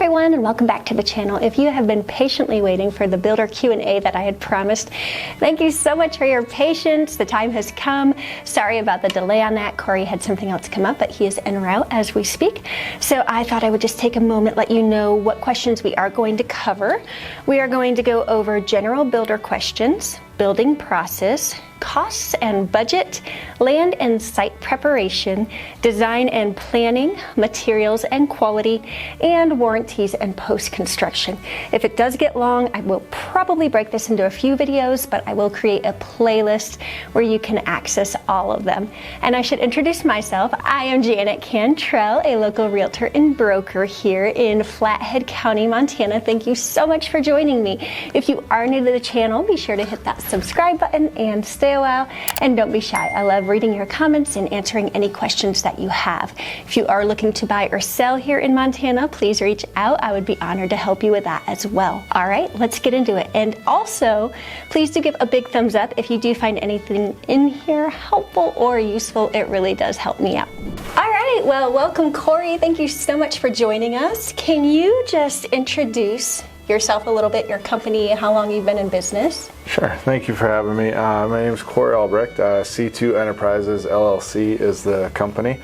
everyone, and welcome back to the channel. If you have been patiently waiting for the builder Q&A that I had promised, thank you so much for your patience. The time has come. Sorry about the delay on that. Corey had something else come up, but he is en route as we speak. So I thought I would just take a moment, let you know what questions we are going to cover. We are going to go over general builder questions, building process, costs and budget, land and site preparation, design and planning, materials and quality, and warranties and post-construction. If it does get long, I will probably break this into a few videos, but I will create a playlist where you can access all of them. And I should introduce myself. I am Janet Cantrell, a local realtor and broker here in Flathead County, Montana. Thank you so much for joining me. If you are new to the channel, be sure to hit that subscribe button and stay a while, and don't be shy. I love reading your comments and answering any questions that you have. If you are looking to buy or sell here in Montana, please reach out. I would be honored to help you with that as well. All right, let's get into it. And also, please do give a big thumbs up if you do find anything in here helpful or useful. It really does help me out. All right, well, welcome, Corey. Thank you so much for joining us. Can you just introduce yourself a little bit, your company, how long you've been in business? Sure, thank you for having me. My name is Corey Albrecht. C2 Enterprises LLC is the company.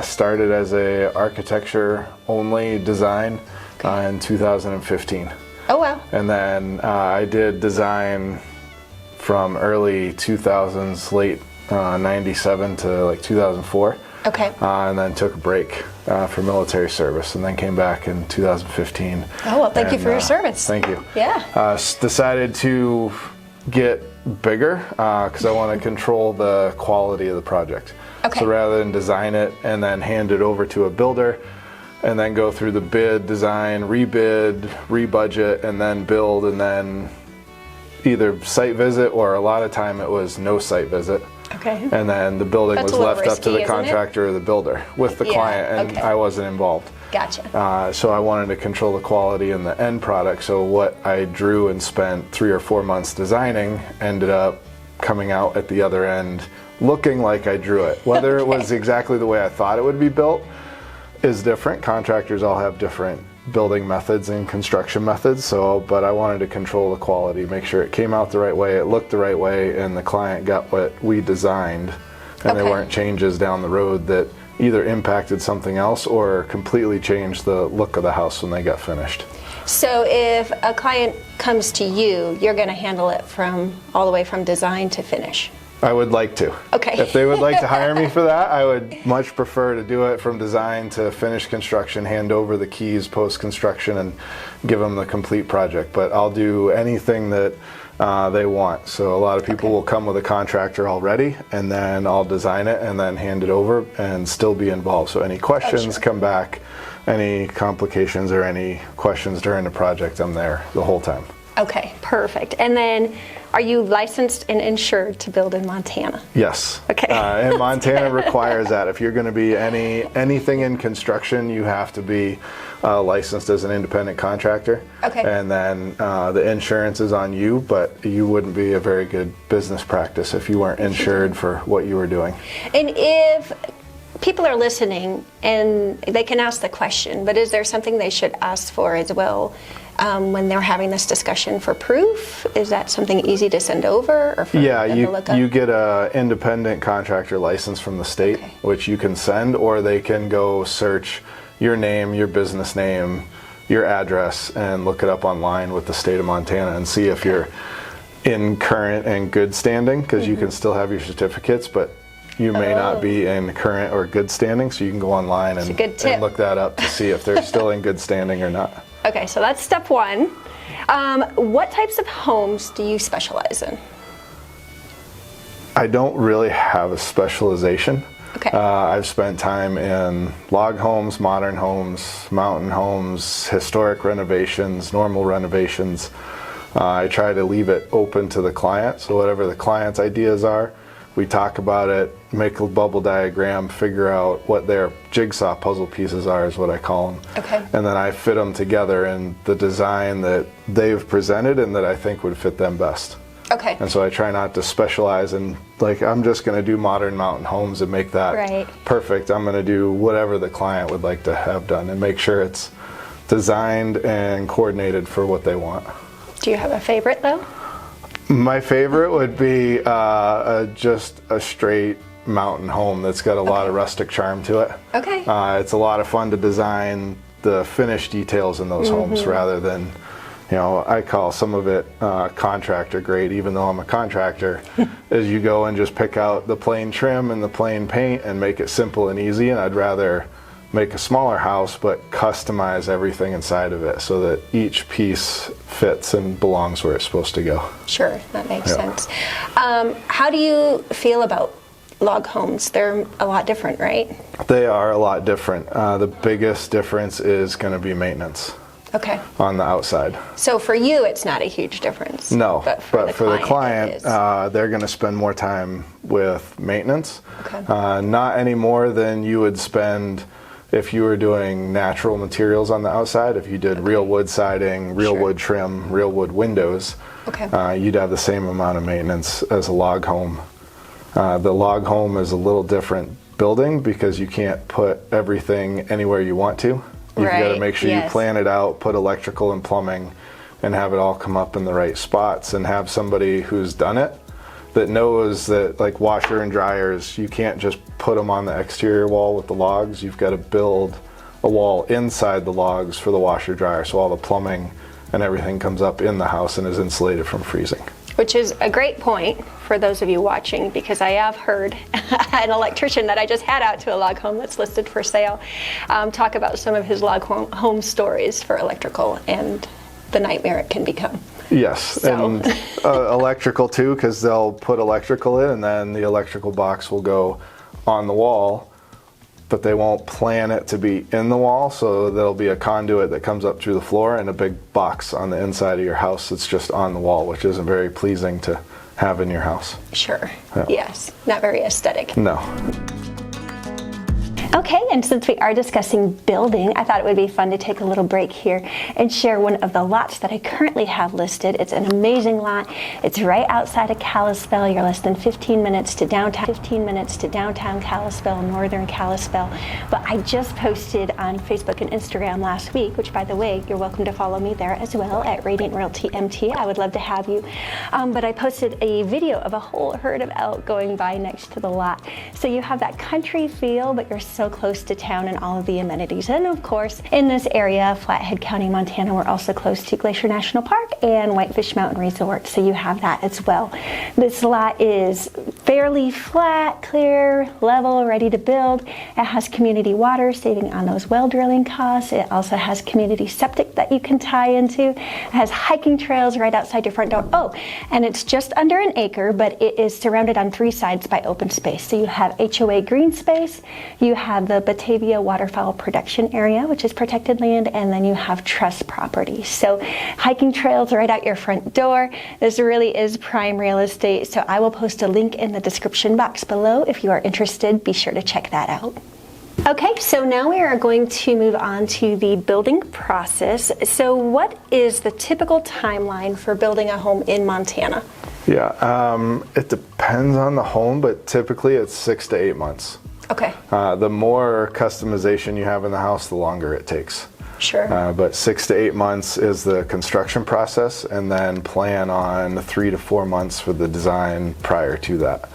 Started as a architecture only design in 2015. Oh wow. And then I did design from early 2000s, late 97 to like 2004. Okay. And then took a break for military service, and then came back in 2015. Oh, well, thank you for your service. Thank you. Yeah. Decided to get bigger because I want to control the quality of the project. Okay. So rather than design it and then hand it over to a builder, and then go through the bid, design, rebid, rebudget, and then build, and then either site visit, or a lot of time it was no site visit. Okay. And then the building was left up to the contractor or the builder with the client, and okay. I wasn't involved. Gotcha. So I wanted to control the quality and the end product. So what I drew and spent 3 or 4 months designing ended up coming out at the other end looking like I drew it. Whether it was exactly the way I thought it would be built is different. Contractors all have different building methods and construction methods, but I wanted to control the quality, make sure it came out the right way, it looked the right way, and the client got what we designed, and there weren't changes down the road that either impacted something else or completely changed the look of the house when they got finished. So if a client comes to you, you're going to handle it from all the way from design to finish? I would like to. Okay. If they would like to hire me for that, I would much prefer to do it from design to finished construction, hand over the keys post-construction, and give them the complete project. But I'll do anything that they want. So a lot of people will come with a contractor already, and then I'll design it and then hand it over and still be involved. So any questions come back, any complications or any questions during the project, I'm there the whole time. Okay, perfect. And then, are you licensed and insured to build in Montana? Yes. Okay. And Montana requires that. If you're going to be anything in construction, you have to be licensed as an independent contractor. Okay. And then the insurance is on you, but you wouldn't be a very good business practice if you weren't insured for what you were doing. And if people are listening and they can ask the question, but is there something they should ask for as well? When they're having this discussion for proof, is that something easy to send over? Or for them to look up? You get an independent contractor license from the state, which you can send, or they can go search your name, your business name, your address, and look it up online with the state of Montana and see if you're in current and good standing, because you can still have your certificates, but you may not be in current or good standing, so you can go online and look that up to see if they're still in good standing or not. Okay, so that's step one. What types of homes do you specialize in? I don't really have a specialization. Okay. I've spent time in log homes, modern homes, mountain homes, historic renovations, normal renovations. I try to leave it open to the client, so whatever the client's ideas are, we talk about it, make a bubble diagram, figure out what their jigsaw puzzle pieces are, is what I call them. Okay. And then I fit them together in the design that they've presented and that I think would fit them best. Okay. And so I try not to specialize in, like, I'm just going to do modern mountain homes and make that perfect. I'm going to do whatever the client would like to have done and make sure it's designed and coordinated for what they want. Do you have a favorite though? My favorite would be just a straight mountain home that's got a lot of rustic charm to it. Okay. It's a lot of fun to design the finished details in those homes rather than, you know, I call some of it contractor grade, even though I'm a contractor, is you go and just pick out the plain trim and the plain paint and make it simple and easy. And I'd rather make a smaller house but customize everything inside of it so that each piece fits and belongs where it's supposed to go. Sure, that makes sense. How do you feel about log homes? They're a lot different, right? They are a lot different. The biggest difference is going to be maintenance. Okay. On the outside. So for you, it's not a huge difference. No, but for the client, they're going to spend more time with maintenance. Okay. Not any more than you would spend if you were doing natural materials on the outside. If you did real wood siding, real wood trim, real wood windows, you'd have the same amount of maintenance as a log home. The log home is a little different building because you can't put everything anywhere you want to. You've got to make sure you plan it out, put electrical and plumbing, and have it all come up in the right spots, and have somebody who's done it that knows that, like washer and dryers, you can't just put them on the exterior wall with the logs. You've got to build a wall inside the logs for the washer dryer, so all the plumbing and everything comes up in the house and is insulated from freezing. Which is a great point for those of you watching, because I have heard an electrician that I just had out to a log home that's listed for sale talk about some of his log home stories for electrical and the nightmare it can become. Yes, So. and electrical too, because they'll put electrical in and then the electrical box will go on the wall, but they won't plan it to be in the wall, so there'll be a conduit that comes up through the floor and a big box on the inside of your house that's just on the wall, which isn't very pleasing to have in your house. Sure. Yes. Not very aesthetic. No. Okay, and since we are discussing building, I thought it would be fun to take a little break here and share one of the lots that I currently have listed. It's an amazing lot. It's right outside of Kalispell. You're less than 15 minutes to downtown Kalispell, northern Kalispell. But I just posted on Facebook and Instagram last week, which, by the way, you're welcome to follow me there as well at Radiant Realty MT. I would love to have you. But I posted a video of a whole herd of elk going by next to the lot. So you have that country feel, but you're so close to town and all of the amenities. And of course, in this area, Flathead County, Montana, we're also close to Glacier National Park and Whitefish Mountain Resort, so you have that as well. This lot is fairly flat, clear, level, ready to build. It has community water, saving on those well drilling costs. It also has community septic that you can tie into. It has hiking trails right outside your front door. Oh, and it's just under an acre, but it is surrounded on 3 sides by open space. So you have HOA green space, you have the Batavia waterfowl production area, which is protected land, and then you have trust property. So hiking trails right out your front door. This really is prime real estate. So I will post a link in the description box below. If you are interested, be sure to check that out. Okay, so now we are going to move on to the building process. So what is the typical timeline for building a home in Montana? Yeah, it depends on the home, but typically it's 6 to 8 months. Okay. The more customization you have in the house, the longer it takes. Sure. But 6 to 8 months is the construction process, and then plan on 3 to 4 months for the design prior to that.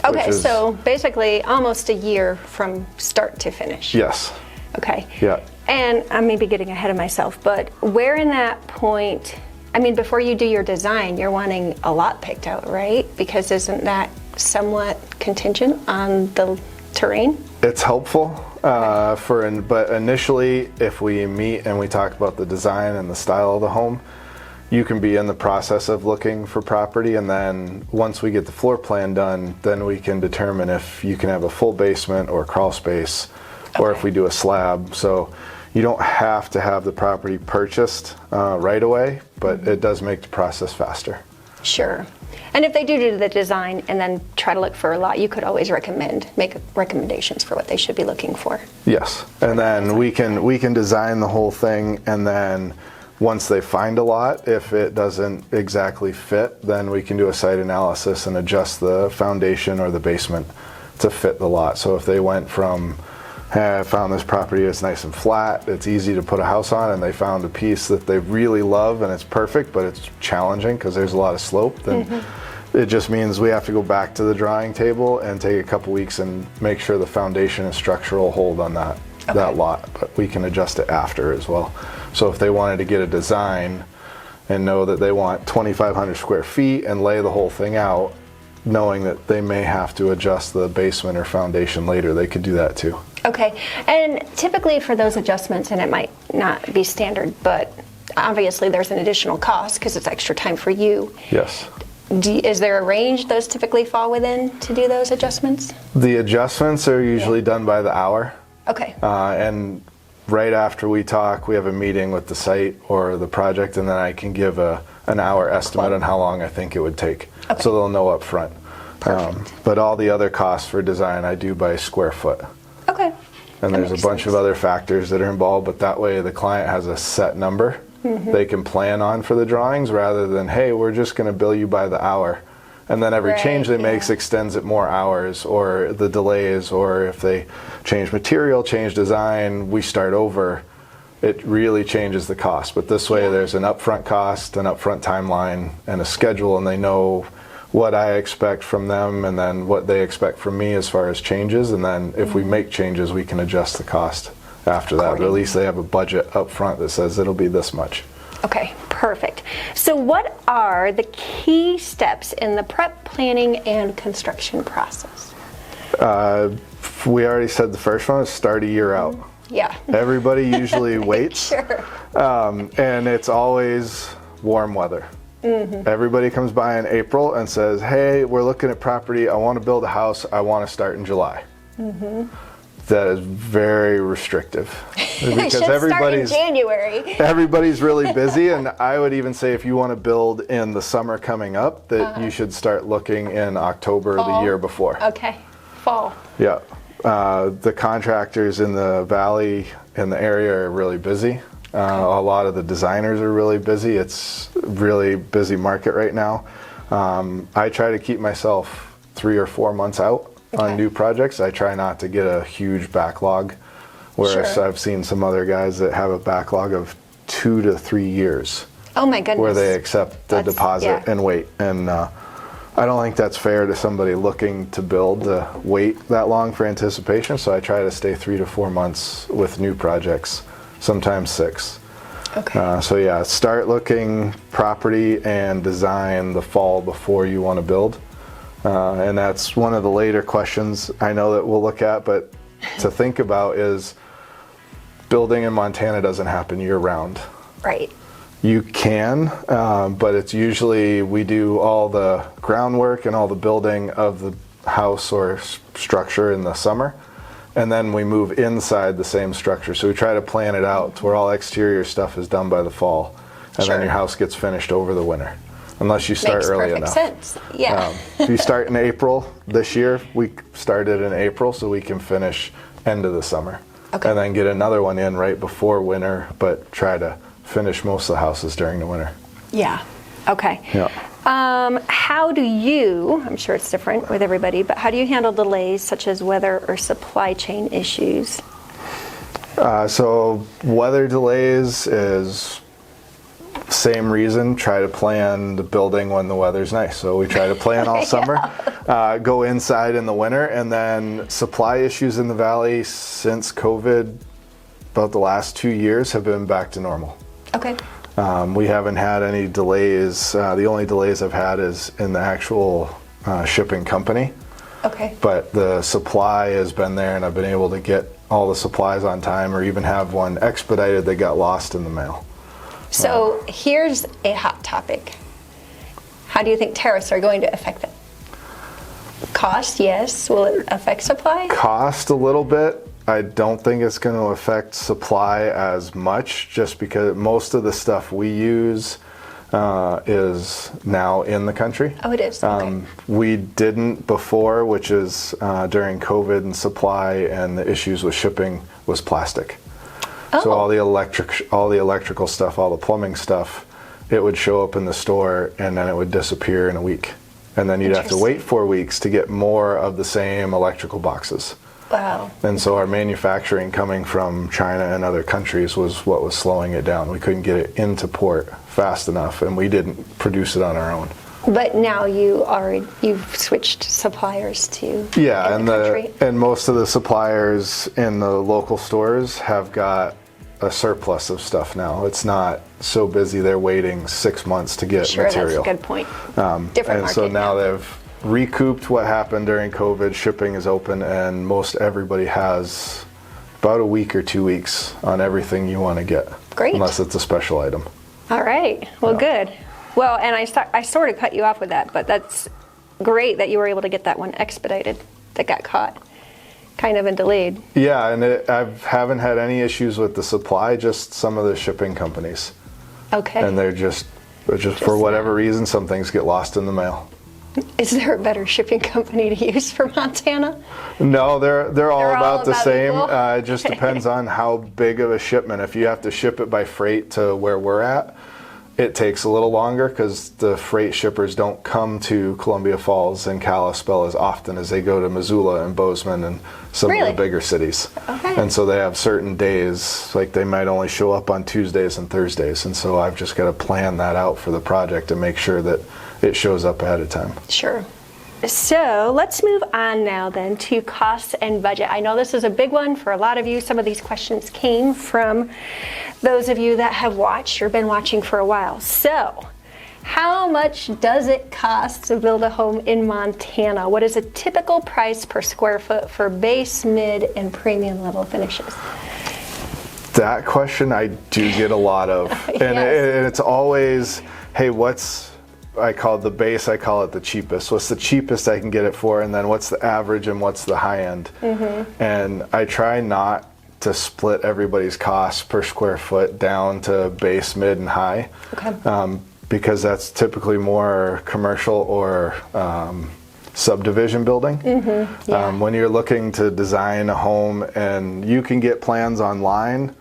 Okay, so basically almost a year from start to finish. Yes. Okay. Yeah. And I may be getting ahead of myself, but where in that point, I mean, before you do your design, you're wanting a lot picked out, right? Because isn't that somewhat contingent on the terrain? It's helpful, but initially, if we meet and we talk about the design and the style of the home, you can be in the process of looking for property, and then once we get the floor plan done, then we can determine if you can have a full basement or crawl space, or if we do a slab. So you don't have to have the property purchased right away, but it does make the process faster. Sure. And if they do the design and then try to look for a lot, you could always make recommendations for what they should be looking for. Yes, and then we can design the whole thing, and then once they find a lot, if it doesn't exactly fit, then we can do a site analysis and adjust the foundation or the basement to fit the lot. So if they went from hey, I found this property, it's nice and flat, it's easy to put a house on, and they found a piece that they really love and it's perfect, but it's challenging because there's a lot of slope, then it just means we have to go back to the drawing table and take a couple weeks and make sure the foundation and structural hold on that lot, but we can adjust it after as well. So if they wanted to get a design and know that they want 2,500 square feet and lay the whole thing out, knowing that they may have to adjust the basement or foundation later, they could do that too. Okay, and typically for those adjustments, and it might not be standard, but obviously there's an additional cost because it's extra time for you. Yes. Is there a range those typically fall within to do those adjustments? The adjustments are usually done by the hour. Okay. And right after we talk, we have a meeting with the site or the project, and then I can give an hour estimate on how long I think it would take. Okay. So they'll know up front. Perfect. But all the other costs for design I do by square foot. Okay. And there's a bunch of other factors that are involved, but that way the client has a set number they can plan on for the drawings rather than, hey, we're just going to bill you by the hour. And then every change they make extends it more hours, or the delays, or if they change material, change design, we start over. It really changes the cost. But this way there's an upfront cost, an upfront timeline, and a schedule, and they know what I expect from them and then what they expect from me as far as changes. And then if we make changes, we can adjust the cost after that. But at least they have a budget up front that says it'll be this much. Okay, perfect. So what are the key steps in the prep, planning, and construction process? We already said the first one is start a year out. Yeah. Everybody usually waits. Sure. And it's always warm weather. Everybody comes by in April and says, hey, we're looking at property, I want to build a house, I want to start in July. That is very restrictive. Because start in January. Everybody's really busy, and I would even say if you want to build in the summer coming up, that you should start looking in October the year before. Okay, fall. Yeah. The contractors in the valley, in the area, are really busy. A lot of the designers are really busy. It's a really busy market right now. I try to keep myself 3 or 4 months out on new projects. I try not to get a huge backlog, whereas I've seen some other guys that have a backlog of 2 to 3 years. Oh my goodness. Where they accept the deposit and wait. And I don't think that's fair to somebody looking to build to wait that long for anticipation. So I try to stay 3 to 4 months with new projects, sometimes 6. Okay. So yeah, start looking property and design the fall before you want to build. And that's one of the later questions I know that we'll look at, but to think about is building in Montana doesn't happen year round. Right. You can, but it's usually we do all the groundwork and all the building of the house or structure in the summer, and then we move inside the same structure. So we try to plan it out to where all exterior stuff is done by the fall, and then your house gets finished over the winter. Unless you start early enough. Makes perfect sense. Yeah. If you start in April this year, we started in April so we can finish end of the summer. Okay. And then get another one in right before winter, but try to finish most of the houses during the winter. Yeah. Okay. Yeah. How do you, I'm sure it's different with everybody, but how do you handle delays such as weather or supply chain issues? So weather delays is same reason, try to plan the building when the weather's nice. So we try to plan all summer, go inside in the winter, and then supply issues in the valley since COVID, about the last 2 years, have been back to normal. Okay. We haven't had any delays. The only delays I've had is in the actual shipping company. Okay. But the supply has been there, and I've been able to get all the supplies on time, or even have one expedited that got lost in the mail. So here's a hot topic. How do you think tariffs are going to affect that? Cost, yes. Will it affect supply? Cost a little bit. I don't think it's going to affect supply as much, just because most of the stuff we use is now in the country. Oh, it is? Okay. We didn't before, which is during COVID, and supply and the issues with shipping was plastic. So all the electrical stuff, all the plumbing stuff, it would show up in the store and then it would disappear in a week. And then you'd have to wait 4 weeks to get more of the same electrical boxes. Wow. And so our manufacturing coming from China and other countries was what was slowing it down. We couldn't get it into port fast enough, and we didn't produce it on our own. But now you've switched suppliers to Yeah, in the country. and most of the suppliers in the local stores have got a surplus of stuff now. It's not so busy they're waiting 6 months to get Sure, material. that's a good point. Different And market so now they've recouped what happened during COVID. Shipping is open, and most everybody has about a week or 2 weeks on everything you want to get. Great. Unless it's a special item. All right. Well, good. Well, and I sort of cut you off with that, but that's great that you were able to get that one expedited that got caught kind of and delayed. Yeah, and I haven't had any issues with the supply, just some of the shipping companies. Okay. And they're just for whatever reason, some things get lost in the mail. Is there a better shipping company to use for Montana? No, they're all about the same. equal? It just depends on how big of a shipment. If you have to ship it by freight to where we're at, it takes a little longer because the freight shippers don't come to Columbia Falls and Kalispell as often as they go to Missoula and Bozeman and some Really? of the bigger cities. Okay. And so they have certain days, like they might only show up on Tuesdays and Thursdays. And so I've just got to plan that out for the project and make sure that it shows up ahead of time. Sure. So let's move on now then to costs and budget. I know this is a big one for a lot of you. Some of these questions came from those of you that have watched or been watching for a while. So how much does it cost to build a home in Montana? What is a typical price per square foot for base, mid, and premium level finishes? That question I do get a lot of. And Yes. it's always, hey, I call it the base, I call it the cheapest. What's the cheapest I can get it for, and then what's the average and what's the high end? Mm-hmm. And I try not to split everybody's costs per square foot down to base, mid, and high. Okay. Because that's typically more commercial or subdivision building. Mm-hmm. Yeah. When you're looking to design a home, and you can get plans online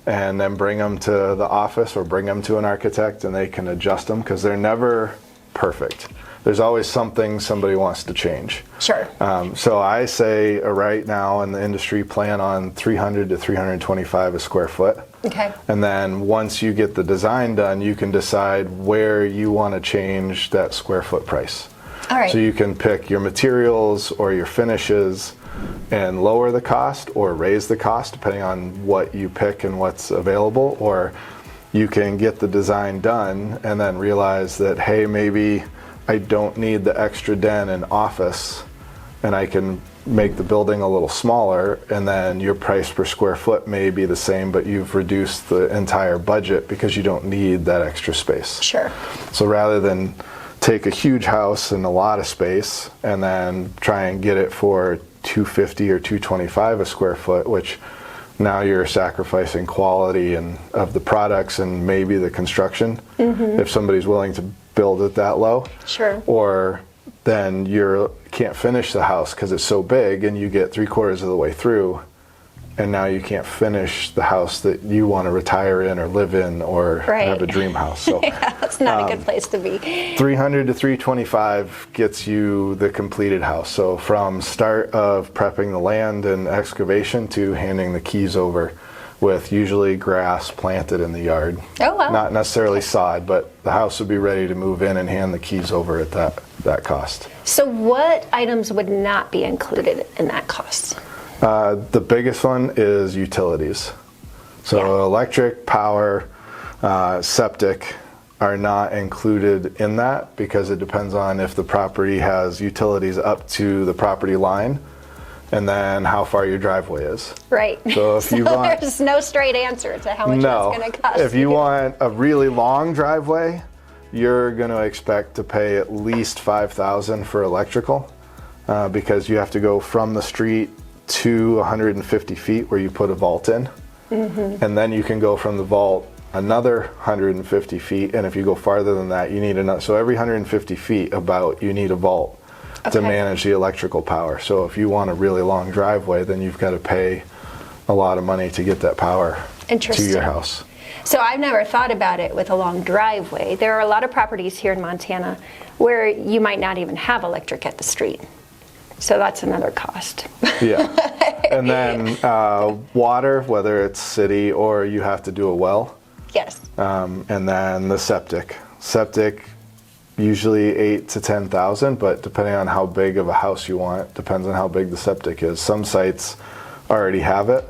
and then bring them to the office or bring them to an architect and they can adjust them because they're never perfect. There's always something somebody wants to change. Sure. So I say right now in the industry, plan on 300 to 325 a square foot. Okay. And then once you get the design done, you can decide where you want to change that square foot price. All right. So you can pick your materials or your finishes and lower the cost or raise the cost depending on what you pick and what's available, or you can get the design done and then realize that, hey, maybe I don't need the extra den and office and I can make the building a little smaller, and then your price per square foot may be the same, but you've reduced the entire budget because you don't need that extra space. Sure. So rather than take a huge house and a lot of space and then try and get it for $250 or $225 a square foot, which now you're sacrificing quality and of the products and maybe the construction, if somebody's willing to build it that low. Sure. Or then you can't finish the house because it's so big and you get 3/4 of the way through and now you can't finish the house that you want to retire in or live in or have a dream house. So Yeah, that's not a good place to be. 300 to 325 gets you the completed house. So from start of prepping the land and excavation to handing the keys over with usually grass planted in the yard. Oh, wow. Not necessarily sod, but the house would be ready to move in and hand the keys over at that cost. So what items would not be included in that cost? The biggest one is utilities. So electric, power, septic are not included in that because it depends on if the property has utilities up to the property line and then how far your driveway is. Right. So if you want, there's no straight answer to how much that's going to cost. If you want a really long driveway, you're going to expect to pay at least $5,000 for electrical because you have to go from the street to 150 feet where you put a vault in. And then you can go from the vault another 150 feet, and if you go farther than that, you need another. So every 150 feet you need a vault to manage the electrical power. So if you want a really long driveway, then you've got to pay a lot of money to get that power to your house. So I've never thought about it with a long driveway. There are a lot of properties here in Montana where you might not even have electric at the street. So that's another cost. Yeah. And then water, whether it's city or you have to do a well. Yes. And then the septic. Septic, usually 8 to 10,000, but depending on how big of a house you want, depends on how big the septic is. Some sites already have it.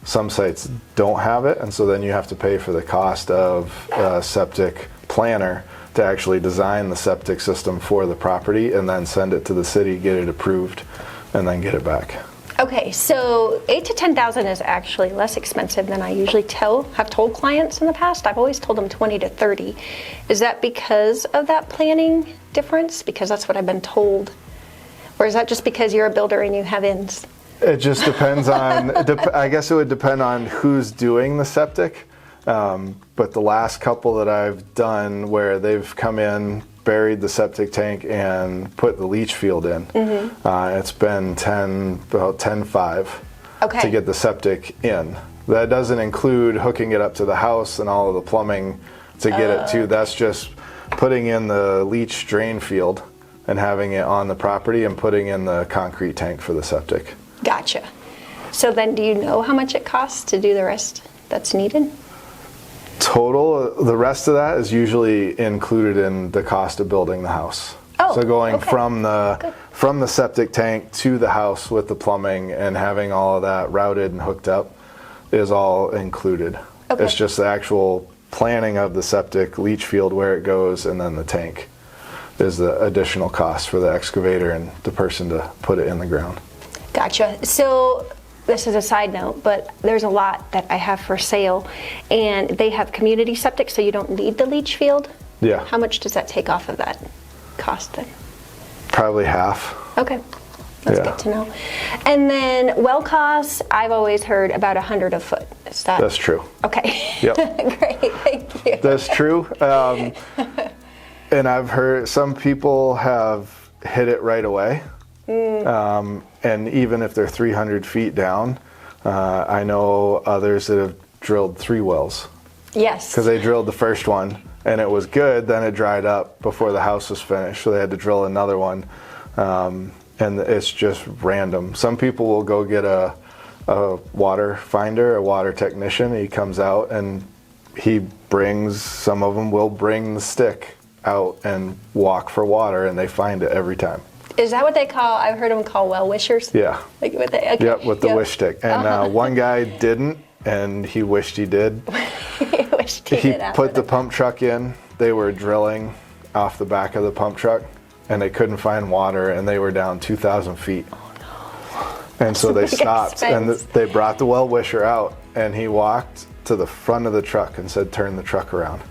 Some sites don't have it, and so then you have to pay for the cost of a septic planner to actually design the septic system for the property and then send it to the city, get it approved, and then get it back. Okay, so 8 to 10,000 is actually less expensive than I usually have told clients in the past. I've always told them 20 to 30. Is that because of that planning difference? Because that's what I've been told. Or is that just because you're a builder and you have ins? It just depends on, I guess it would depend on who's doing the septic. But the last couple that I've done where they've come in, buried the septic tank, and put the leach field in, it's been about 10.5 to get the septic in. That doesn't include hooking it up to the house and all of the plumbing to get it to. That's just putting in the leach drain field and having it on the property and putting in the concrete tank for the septic. Gotcha. So then do you know how much it costs to do the rest that's needed? Total, the rest of that is usually included in the cost of building the house. Oh, so going okay. from the septic tank to the house with the plumbing and having all of that routed and hooked up is all included. Okay. It's just the actual planning of the septic leach field, where it goes, and then the tank is the additional cost for the excavator and the person to put it in the ground. Gotcha. So this is a side note, but there's a lot that I have for sale, and they have community septic, so you don't need the leach field. Yeah. How much does that take off of that cost then? Probably half. Okay. That's good to know. And then well costs, I've always heard about $100 a foot. Is that? That's true. Okay. Yep. Great. Thank you. That's true. And I've heard some people have hit it right away. And even if they're 300 feet down, I know others that have drilled 3 wells. Yes. Because they drilled the first one and it was good, then it dried up before the house was finished, so they had to drill another one. And it's just random. Some people will go get a water finder, a water technician. He comes out and some of them will bring the stick out and walk for water, and they find it every time. Is that what they call, I've heard them call well wishers? Yeah. Like with the, okay. Yep, with the wish stick. And one guy didn't, and he wished he did. He put the pump truck in. They were drilling off the back of the pump truck, and they couldn't find water, and they were down 2,000 feet. Oh, no. And so they stopped, and they brought the well wisher out, and he walked to the front of the truck and said, "Turn the truck around."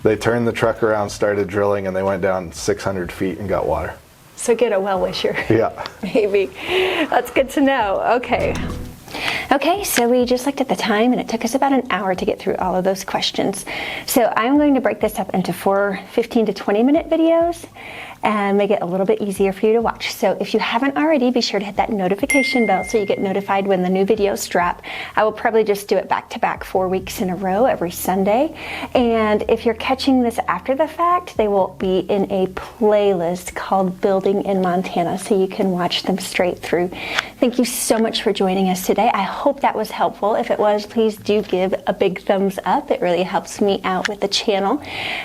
They turned the truck around, started drilling, and they went down 600 feet and got water. So get a well wisher. Yeah. Maybe. That's good to know. Okay. Okay, so we just looked at the time, and it took us about an hour to get through all of those questions. So I'm going to break this up into 4 15 to 20 minute videos and make it a little bit easier for you to watch. So if you haven't already, be sure to hit that notification bell so you get notified when the new videos drop. I will probably just do it back to back 4 weeks in a row every Sunday. And if you're catching this after the fact, they will be in a playlist called Building in Montana, so you can watch them straight through. Thank you so much for joining us today. I hope that was helpful. If it was, please do give a big thumbs up. It really helps me out with the channel.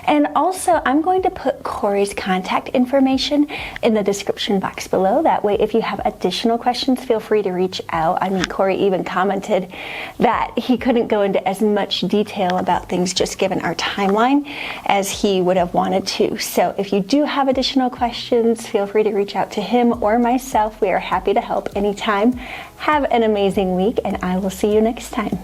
And also, I'm going to put Corey's contact information in the description box below. That way, if you have additional questions, feel free to reach out. I mean, Corey even commented that he couldn't go into as much detail about things just given our timeline as he would have wanted to. So if you do have additional questions, feel free to reach out to him or myself. We are happy to help anytime. Have an amazing week, and I will see you next time.